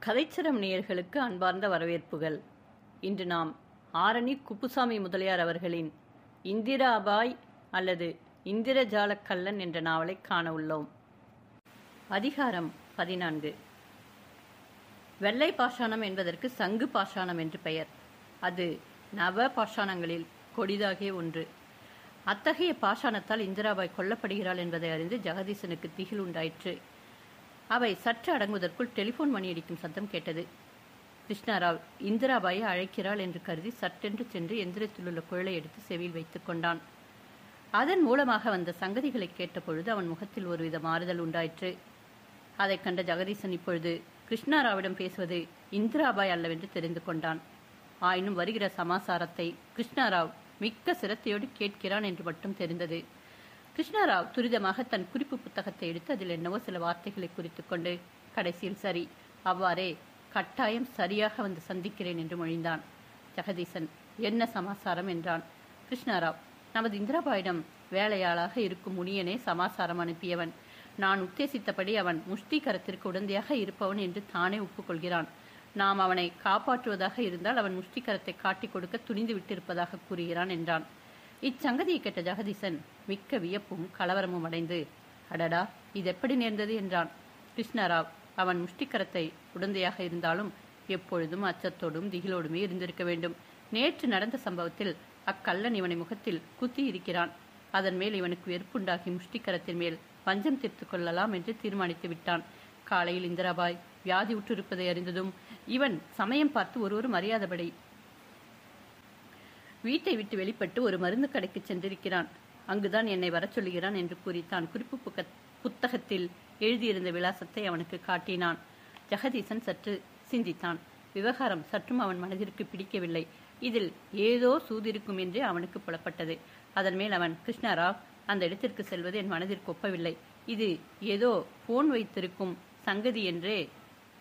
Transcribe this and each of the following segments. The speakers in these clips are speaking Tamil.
கதைச்சரம் நேயர்களுக்கு அன்பார்ந்த வரவேற்புகள். இன்று நாம் ஆரணி குப்புசாமி முதலியார் அவர்களின் இந்திராபாய் அல்லது இந்திரஜால கள்ளன் என்ற நாவலை காண உள்ளோம். அதிகாரம் 14. வெள்ளை பாஷாணம் என்பதற்கு சங்கு பாஷாணம் என்று பெயர். அது நவ பாஷாணங்களில் கொடிதாகிய ஒன்று. அத்தகைய பாஷாணத்தால் இந்திராபாய் கொல்லப்படுகிறாள் என்பதை அறிந்து ஜெகதீசனுக்கு திகில் உண்டாயிற்று. அவை சற்று அடங்குவதற்குள் டெலிபோன் மணி அடிக்கும் சத்தம் கேட்டது. கிருஷ்ணராவ் இந்திராபாயை அழைக்கிறாள் என்று கருதி சட்டென்று சென்று எந்திரத்தில் உள்ள குழலை எடுத்து செவியில் வைத்துக் கொண்டான். அதன் மூலமாக வந்த சங்கதிகளை கேட்டபொழுது அவன் முகத்தில் ஒருவித மாறுதல் உண்டாயிற்று. அதை கண்ட ஜெகதீசன் இப்பொழுது கிருஷ்ணராவிடம் பேசுவது இந்திராபாய் அல்லவென்று தெரிந்து கொண்டான். ஆயினும் வருகிற சமாசாரத்தை கிருஷ்ணராவ் மிக்க சிரத்தையோடு கேட்கிறான் என்று மட்டும் தெரிந்தது. கிருஷ்ணராவ் துரிதமாக தன் குறிப்பு புத்தகத்தை எடுத்து அதில் என்னவோ சில வார்த்தைகளை குறித்துக் கொண்டு கடைசியில் சரி, அவ்வாறே கட்டாயம் சரியாக வந்து சந்திக்கிறேன் என்று மொழிந்தான். ஜெகதீசன் என்ன சமாசாரம் என்றான். கிருஷ்ணராவ், நமது இந்திராபாயிடம் வேலையாளாக இருக்கும் முனியனே சமாசாரம் அனுப்பியவன். நான் உத்தேசித்தபடி அவன் முஷ்டிகரத்திற்கு உடந்தையாக இருப்பவன் என்று தானே ஒப்புக்கொள்கிறான். நாம் அவனை காப்பாற்றுவதாக இருந்தால் அவன் முஷ்டிகரத்தை காட்டிக் கொடுக்க துணிந்து விட்டிருப்பதாக கூறுகிறான் என்றான். இச்சங்கதியை கேட்ட ஜெகதீசன் மிக்க வியப்பும் கலவரமும் அடைந்து, அடடா, இது எப்படி நேர்ந்தது என்றான். கிருஷ்ணராவ், அவன் முஷ்டிகரத்தை உடந்தையாக இருந்தாலும் எப்பொழுதும் அச்சத்தோடும் திகிலோடுமே இருந்திருக்க வேண்டும். நேற்று நடந்த சம்பவத்தில் அக்கள்ளன் இவனை முகத்தில் குத்தி இருக்கிறான். அதன் மேல் இவனுக்கு வெறுப்புண்டாகி முஷ்டிகரத்தின் மேல் பஞ்சம் தீர்த்து கொள்ளலாம் என்று தீர்மானித்து விட்டான். காலையில் இந்திராபாய் வியாதி உற்றிருப்பதை அறிந்ததும் இவன் சமயம் பார்த்து ஒருவரும் அறியாதபடி வீட்டை விட்டு வெளிப்பட்டு ஒரு மருந்து கடைக்கு சென்றிருக்கிறான். அங்குதான் என்னை வர சொல்லுகிறான் என்று கூறி தான் குறிப்பு புத்தகத்தில் எழுதியிருந்த விலாசத்தை அவனுக்கு காட்டினான். ஜெகதீசன் சற்று சிந்தித்தான். விவகாரம் சற்றும் அவன் மனதிற்கு பிடிக்கவில்லை. இதில் ஏதோ சூதிருக்கும் என்றே அவனுக்கு புலப்பட்டது. அதன் மேல் அவன், கிருஷ்ணராவ், அந்த இடத்திற்கு செல்வது என் மனதிற்கு ஒப்பவில்லை. இது ஏதோ போன் வைத்திருக்கும் சங்கதி என்றே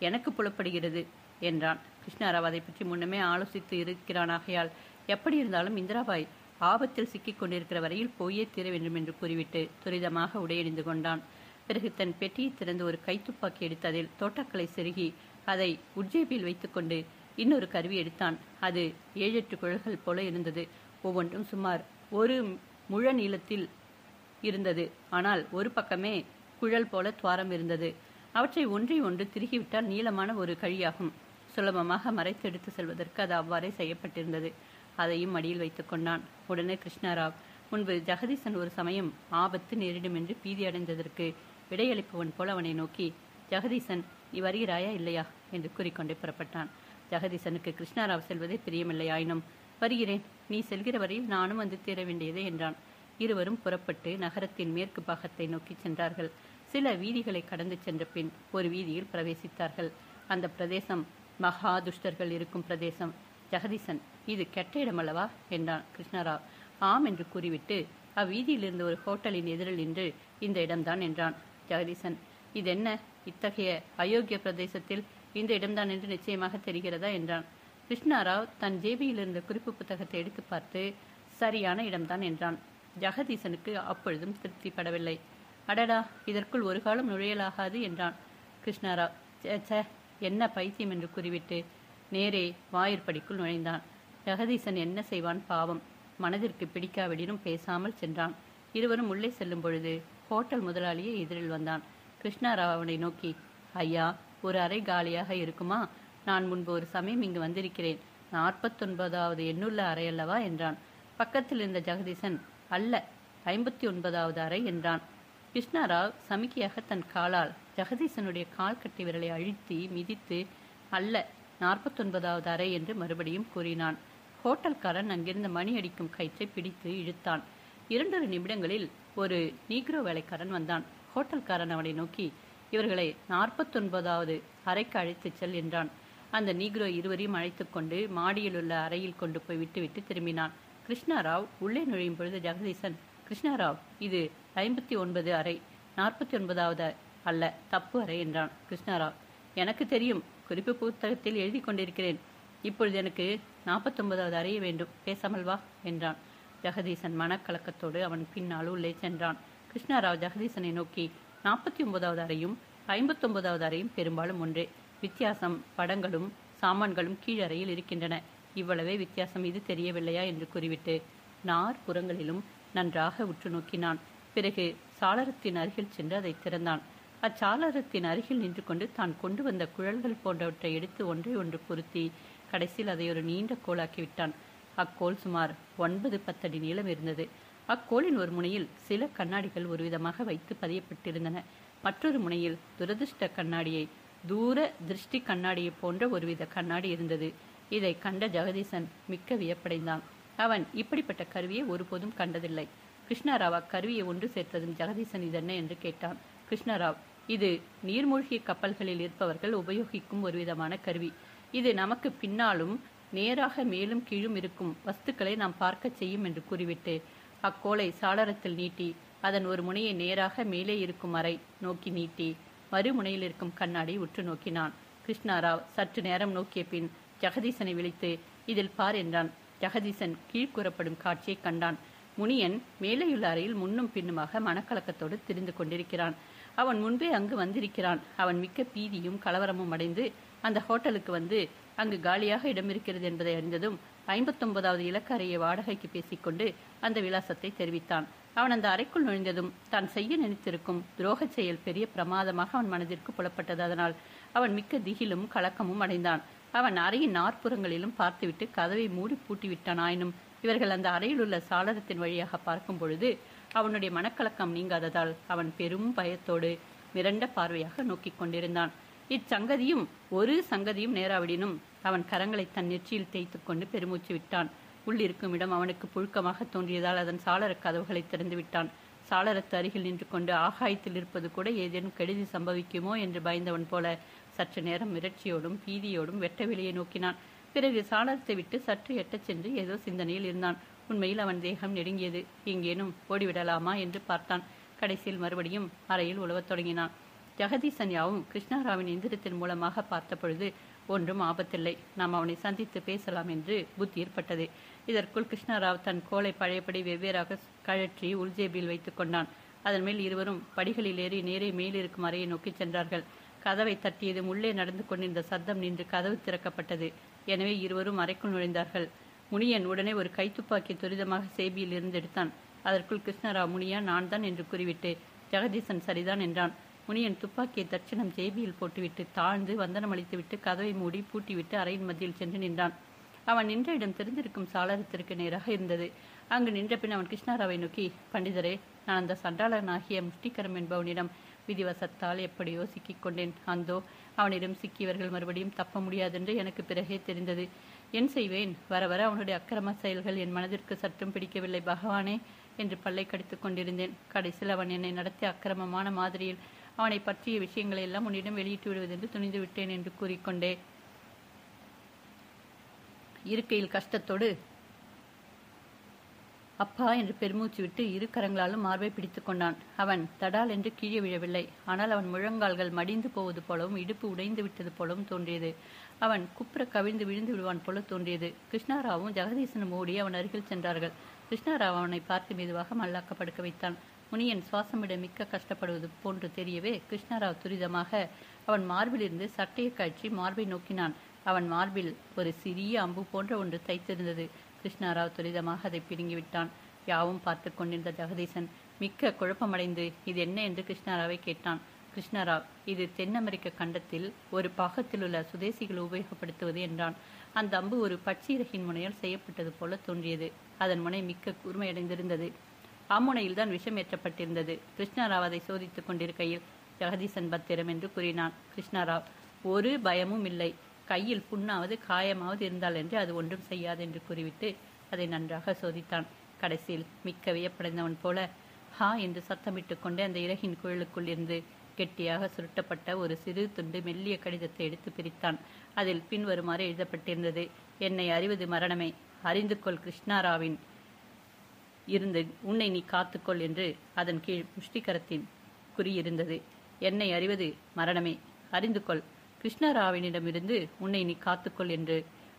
எனக்கு புலப்படுகிறது என்றான். கிருஷ்ணராவ் அதை பற்றி முன்னமே ஆலோசித்து இருக்கிறானாகையால் எப்படி இருந்தாலும் இந்திராபாய் ஆபத்தில் சிக்கிக் கொண்டிருக்கிற வரையில் போயே தீர வேண்டும் என்று கூறிவிட்டு துரிதமாக உடையணிந்து கொண்டான். பிறகு தன் பெட்டியை திறந்து ஒரு கைத்துப்பாக்கி எடுத்து அதில் தோட்டக்களை செருகி அதை உட்ஜேபியில் வைத்துக்கொண்டு இன்னொரு கருவி எடுத்தான். அது 7-8 குழல்கள் போல இருந்தது. ஒவ்வொன்றும் சுமார் 1 முழ நீளத்தில் இருந்தது. ஆனால் ஒரு பக்கமே குழல் போல துவாரம் இருந்தது. அவற்றை ஒன்றை ஒன்று திருகிவிட்டால் நீளமான ஒரு கழியாகும். சுலபமாக மறைத்தெடுத்து செல்வதற்கு அது அவ்வாறே செய்யப்பட்டிருந்தது. அதையும் மடியில் வைத்துக் கொண்டான். உடனே கிருஷ்ணராவ் முன்பு ஜெகதீசன் ஒரு சமயம் ஆபத்து நேரிடும் என்று பீதி அடைந்ததற்கு விடையளிப்பவன் போல அவனை நோக்கி, ஜெகதீசன், நீ வருகிறாயா இல்லையா என்று கூறிக்கொண்டே புறப்பட்டான். ஜெகதீசனுக்கு கிருஷ்ணராவ் செல்வதே பிரியமில்லை. ஆயினும், வருகிறேன், நீ செல்கிற வரையில் நானும் வந்து தீர வேண்டியதே என்றான். இருவரும் புறப்பட்டு நகரத்தின் மேற்கு பாகத்தை நோக்கி சென்றார்கள். சில வீதிகளை கடந்து சென்ற பின் ஒரு வீதியில் பிரவேசித்தார்கள். அந்த பிரதேசம் மகா துஷ்டர்கள் இருக்கும் பிரதேசம். ஜெகதீசன், இது கெட்ட இடமல்லவா என்றான். கிருஷ்ணராவ் ஆம் என்று கூறிவிட்டு அவ்வீதியில் இருந்த ஒரு ஹோட்டலின் எதிரில் நின்று இந்த இடம்தான் என்றான். ஜெகதீசன், இதென்ன இத்தகைய அயோக்கிய பிரதேசத்தில் இந்த இடம்தான் என்று நிச்சயமாக தெரிகிறதா என்றான். கிருஷ்ணராவ் தன் ஜேபியில் இருந்த குறிப்பு புத்தகத்தை எடுத்து பார்த்து சரியான இடம்தான் என்றான். ஜெகதீசனுக்கு அப்பொழுதும் திருப்திப்படவில்லை. அடடா, இதற்குள் ஒரு காலம் நுழையலாகாது என்றான். கிருஷ்ணராவ், சே, என்ன பைத்தியம் என்று கூறிவிட்டு நேரே வாயிற்படிக்குள் நுழைந்தான். ஜெகதீசன் என்ன செய்வான் பாவம். மனதிற்கு பிடிக்காவிடனும் பேசாமல் சென்றான். இருவரும் உள்ளே செல்லும் பொழுது ஹோட்டல் முதலாளியே எதிரில் வந்தான். கிருஷ்ணராவ் அவனை நோக்கி, ஐயா, ஒரு அறை காலியாக இருக்குமா? நான் முன்பு ஒரு சமயம் இங்கு வந்திருக்கிறேன். 49வது எண்ணுள்ள அறை அல்லவா என்றான். பக்கத்தில் இருந்த ஜெகதீசன், அல்ல, 59வது அறை என்றான். கிருஷ்ணராவ் சமிக்கையாக தன் காலால் ஜெகதீசனுடைய கால் கட்டி விரலை அழுத்தி மிதித்து, அல்ல, 49வது அறை என்று மறுபடியும் கூறினான். ஹோட்டல்காரன் அங்கிருந்த மணி அடிக்கும் கயிற்றை பிடித்து இழுத்தான். 2 நிமிடங்களில் ஒரு நீக்ரோ வேலைக்காரன் வந்தான். ஹோட்டல்காரன் அவனை நோக்கி, இவர்களை 49வது அறைக்கு அழைத்துச் செல் என்றான். அந்த நீக்ரோ இருவரையும் அழைத்துக் கொண்டு மாடியில் உள்ள அறையில் கொண்டு போய் விட்டுவிட்டு திரும்பினான். கிருஷ்ணராவ் உள்ளே நுழையும் பொழுது ஜெகதீசன், கிருஷ்ணராவ், இது 59 அறை, 49வது அல்ல, தப்பு அறை என்றான். கிருஷ்ணராவ், எனக்கு தெரியும், குறிப்பு புத்தகத்தில் எழுதி கொண்டிருக்கிறேன். இப்பொழுது எனக்கு 49வது அறைய வேண்டும், பேசாமல் வா என்றான். ஜெகதீசன் மனக்கலக்கத்தோடு அவன் பின்னால் உள்ளே சென்றான். கிருஷ்ணராவ் ஜெகதீசனை நோக்கி, 49வது அறையும் 59வது அறையும் பெரும்பாலும் ஒன்றே. வித்தியாசம். படங்களும் சாமான்களும் கீழறையில் இருக்கின்றன. இவ்வளவே வித்தியாசம், இது தெரியவில்லையா என்று கூறிவிட்டு நாற்புறங்களிலும் நன்றாக உற்று நோக்கினான். பிறகு சாளரத்தின் அருகில் சென்று அதை திறந்தான். அச்சாளரத்தின் அருகில் நின்று கொண்டு தான் கொண்டு வந்த குழல்கள் போன்றவற்றை எடுத்து ஒன்றை ஒன்று பொருத்தி கடைசியில் அதை ஒரு நீண்ட கோலாக்கி விட்டான். அக்கோல் சுமார் 9-10 அடி நீளம் இருந்தது. அக்கோலின் ஒரு முனையில் சில கண்ணாடிகள் ஒரு விதமாக வைத்து பதியப்பட்டிருந்தன. மற்றொரு முனையில் துரதிருஷ்ட கண்ணாடியை, தூர திருஷ்டி கண்ணாடியை போன்ற ஒருவித கண்ணாடி இருந்தது. இதை கண்ட ஜெகதீசன் மிக்க வியப்படைந்தான். அவன் இப்படிப்பட்ட கருவியை ஒருபோதும் கண்டதில்லை. கிருஷ்ணராவ் அக்கருவியை ஒன்று சேர்த்ததும் ஜெகதீசன் இதென்ன என்று கேட்டான். கிருஷ்ணராவ், இது நீர்மூழ்கிய கப்பல்களில் இருப்பவர்கள் உபயோகிக்கும் ஒரு விதமான கருவி. இது நமக்கு பின்னாலும் நேராக மேலும் கீழும் இருக்கும் வஸ்துக்களை நாம் பார்க்க செய்யும் என்று கூறிவிட்டு அக்கோலை சாளரத்தில் நீட்டி அதன் ஒரு முனையை நேராக மேலே இருக்கும் அறை நோக்கி நீட்டி மறுமுனையில் இருக்கும் கண்ணாடி உற்று நோக்கினான். கிருஷ்ணராவ் சற்று நேரம் நோக்கிய பின் ஜெகதீசனை விழித்து இதில் பார் என்றான். ஜெகதீசன் கீழ்கூறப்படும் காட்சியை கண்டான். முனியன் மேலேயுள்ள அறையில் முன்னும் பின்னுமாக மனக்கலக்கத்தோடு திரிந்து கொண்டிருக்கிறான். அவன் முன்பே அங்கு வந்திருக்கிறான். அவன் மிக்க பீதியும் கலவரமும் அடைந்து அந்த ஹோட்டலுக்கு வந்து அங்கு காலியாக இடம் இருக்கிறது என்பதை அறிந்ததும் 59வது இலக்க அறையை வாடகைக்கு பேசிக்கொண்டு அந்த விலாசத்தை தெரிவித்தான். அவன் அந்த அறைக்குள் நுழைந்ததும் தான் செய்ய நினைத்திருக்கும் துரோகச் செயல் பெரிய பிரமாதமாக அவன் மனதிற்கு புலப்பட்டது. அதனால் அவன் மிக்க திகிலும் கலக்கமும் அடைந்தான். அவன் அறையின் நாற்புறங்களிலும் பார்த்துவிட்டு கதவை மூடி பூட்டிவிட்டான். ஆயினும் இவர்கள் அந்த அறையில் உள்ள சாளரத்தின் வழியாக பார்க்கும் பொழுது அவனுடைய மனக்கலக்கம் நீங்காததால் அவன் பெரும் பயத்தோடு மிரண்ட பார்வையாக நோக்கி கொண்டிருந்தான். இச்சங்கதியும் ஒரு சங்கதியும் நேராவிடினும் அவன் கரங்களை தன் நெற்றியில் தேய்த்து கொண்டு பெருமூச்சு விட்டான். உள்ளிருக்கும் இடம் அவனுக்கு புழுக்கமாக தோன்றியதால் அதன் சாளர கதவுகளை திறந்து விட்டான். சாளரத்து அருகில் நின்று கொண்டு ஆகாயத்தில் இருப்பது கூட ஏதேனும் கெடுதி சம்பவிக்குமோ என்று பயந்தவன் போல சற்று நேரம் மிரட்சியோடும் பீதியோடும் வெட்ட வெளியே நோக்கினான். பிறகு சாளரத்தை விட்டு சற்று எட்டச் சென்று ஏதோ சிந்தனையில் இருந்தான். உண்மையில் அவன் தேகம் நெருங்கியது. எங்கேனும் ஓடிவிடலாமா என்று பார்த்தான். கடைசியில் மறுபடியும் அறையில் உழவத் தொடங்கினான். ஜெகதீசன் யாவும் கிருஷ்ணராவின் எந்திரத்தின் மூலமாக பார்த்த பொழுது ஒன்றும் ஆபத்தில்லை, நாம் அவனை சந்தித்து பேசலாம் என்று புத்தி ஏற்பட்டது. இதற்குள் கிருஷ்ணராவ் தன் கோலை பழையபடி வெவ்வேறாக கழற்றி உள்ஜேபில் வைத்துக் கொண்டான். அதன் மேல் இருவரும் படிகளில் ஏறி நேரே மேலிருக்கும் அறையை நோக்கி சென்றார்கள். கதவை தட்டியதும் உள்ளே நடந்து கொண்டிருந்த சத்தம் நின்று கதவு திறக்கப்பட்டது. எனவே இருவரும் அறைக்குள் நுழைந்தார்கள். முனியன் உடனே ஒரு கைத்துப்பாக்கி துரிதமாக சேபியில் இருந்து எடுத்தான். அதற்குள் கிருஷ்ணராவ், முனியா, நான் தான் என்று கூறிவிட்டு ஜெகதீசன் சரிதான் என்றான். முனியன் துப்பாக்கியை தட்சணம் ஜேபியில் போட்டுவிட்டு தாழ்ந்து வந்தனம் அளித்துவிட்டு கதவை மூடி பூட்டிவிட்டு அறையின் மத்தியில் சென்று நின்றான். அவன் நின்ற இடம் தெரிந்திருக்கும் சாளரத்திற்கு நேராக இருந்தது. அங்கு நின்ற பின் அவன் கிருஷ்ணராவை நோக்கி, பண்டிதரே, நான் அந்த சண்டாளனாகிய முஷ்டிகரம் என்பவனிடம் விதிவசத்தால் எப்படியோ சிக்கிக் கொண்டேன். அந்தோ அவனிடம் சிக்கியவர்கள் மறுபடியும் தப்ப முடியாதென்று எனக்கு பிறகே தெரிந்தது. என் செய்வேன்? வர வர அவனுடைய அக்கிரம செயல்கள் என் மனதிற்கு சற்றும் பிடிக்கவில்லை பகவானே என்று பல்லை கடித்துக் கொண்டிருந்தேன். கடைசியில் அவன் என்னை நடத்திய அக்கிரமமான மாதிரியில் அவனை பற்றிய விஷயங்களை எல்லாம் உன்னிடம் வெளியிட்டு விடுவதென்று துணிந்து விட்டேன் என்று கூறிக்கொண்டே இருக்கையில் கஷ்டத்தோடு அப்பா என்று பெருமூச்சு விட்டு இரு கரங்களாலும் மார்பை பிடித்து கொண்டான். அவன் தடால் என்று கீழே விழவில்லை. ஆனால் அவன் முழங்கால்கள் மடிந்து போவது போலவும் இடுப்பு உடைந்து விட்டது போலவும் தோன்றியது. அவன் குப்புற கவிழ்ந்து விழுந்து விடுவான் போல தோன்றியது. கிருஷ்ணராவும் ஜெகதீசனும் ஓடி அவன் அருகில் சென்றார்கள். கிருஷ்ணராவ் அவனை பார்த்து மெதுவாக மல்லாக்க படுக்க வைத்தான். முனியன் சுவாசமிட மிக்க கஷ்டப்படுவது போன்று தெரியவே கிருஷ்ணராவ் துரிதமாக அவன் மார்பிலிருந்து சட்டையை கழற்றி மார்பை நோக்கினான். அவன் மார்பில் ஒரு சிறிய அம்பு போன்ற ஒன்று தைத்திருந்தது. கிருஷ்ணராவ் துரிதமாக அதை பிடுங்கிவிட்டான். யாவும் பார்த்து கொண்டிருந்த ஜெகதீசன் மிக்க குழப்பமடைந்து இது என்ன என்று கிருஷ்ணராவை கேட்டான். கிருஷ்ணராவ், இது தென் அமெரிக்க கண்டத்தில் ஒரு பாகத்தில் உள்ள சுதேசிகள் உபயோகப்படுத்துவது என்றான். அந்த அம்பு ஒரு பட்சியிறகின் முனையால் செய்யப்பட்டது போல தோன்றியது. அதன் முனை மிக்க கூர்மையடைந்திருந்தது. அம்முனையில் தான் விஷம் ஏற்றப்பட்டிருந்தது. கிருஷ்ணராவ் அதை சோதித்துக் கொண்டிருக்கையில் ஜெகதீசன் பத்திரம் என்று கூறினான். கிருஷ்ணராவ், ஒரு பயமும் இல்லை, கையில் புண்ணாவது காயமாவது இருந்தால் என்று அது ஒன்றும் செய்யாது என்று கூறிவிட்டு அதை நன்றாக சோதித்தான். கடைசியில் மிக்க வியப்படைந்தவன் போல ஹா என்று சத்தமிட்டு கொண்டே அந்த இறகின் குழலுக்குள் இருந்து கெட்டியாக சுருட்டப்பட்ட ஒரு சிறு துண்டு மெல்லிய கடிதத்தை எடுத்து பிரித்தான். அதில் பின்வருமாறு எழுதப்பட்டிருந்தது: என்னை அறிவது மரணமே, அறிந்து கொள் கிருஷ்ணராவின் இருந்து உன்னை நீ காத்துக்கொள் என்று அதன் கீழ் முஷ்டிகரத்தின் குறியிருந்தது. என்னை அறிவது மரணமே, அறிந்து கொள் கிருஷ்ணராவினிடமிருந்து உன்னை நீ காத்துக்கொள் என்று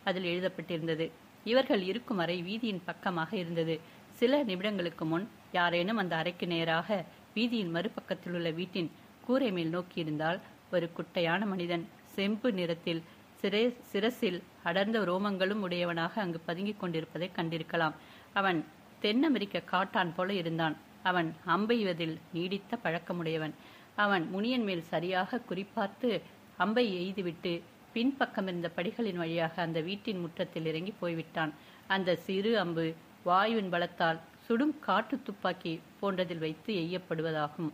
அதில் எழுதப்பட்டிருந்தது. இவர்கள் இருக்கும் அறை வீதியின் பக்கமாக இருந்தது. சில நிமிடங்களுக்கு முன் யாரேனும் அந்த அறைக்கு நேராக வீதியின் மறுபக்கத்தில் உள்ள வீட்டின் கூரை மேல் நோக்கியிருந்தால் ஒரு குட்டையான மனிதன் செம்பு நிறத்தில் சிரசில் அடர்ந்த ரோமங்களும் உடையவனாக அங்கு பதுங்கிக் கொண்டிருப்பதை கண்டிருக்கலாம். அவன் தென் அமெரிக்க காட்டான் போல இருந்தான். அவன் அம்பெய்வதில் நீடித்த பழக்கமுடையவன். அவன் முனியன் மேல் சரியாக குறிப்பார்த்து அம்பை எய்துவிட்டு பின்பக்கமிருந்த படிகளின் வழியாக அந்த வீட்டின் முற்றத்தில் இறங்கி போய்விட்டான். அந்த சிறு அம்பு வாயுவின் பலத்தால் சுடும் காட்டு துப்பாக்கி போன்றதில் வைத்து எய்யப்படுவதாகும்.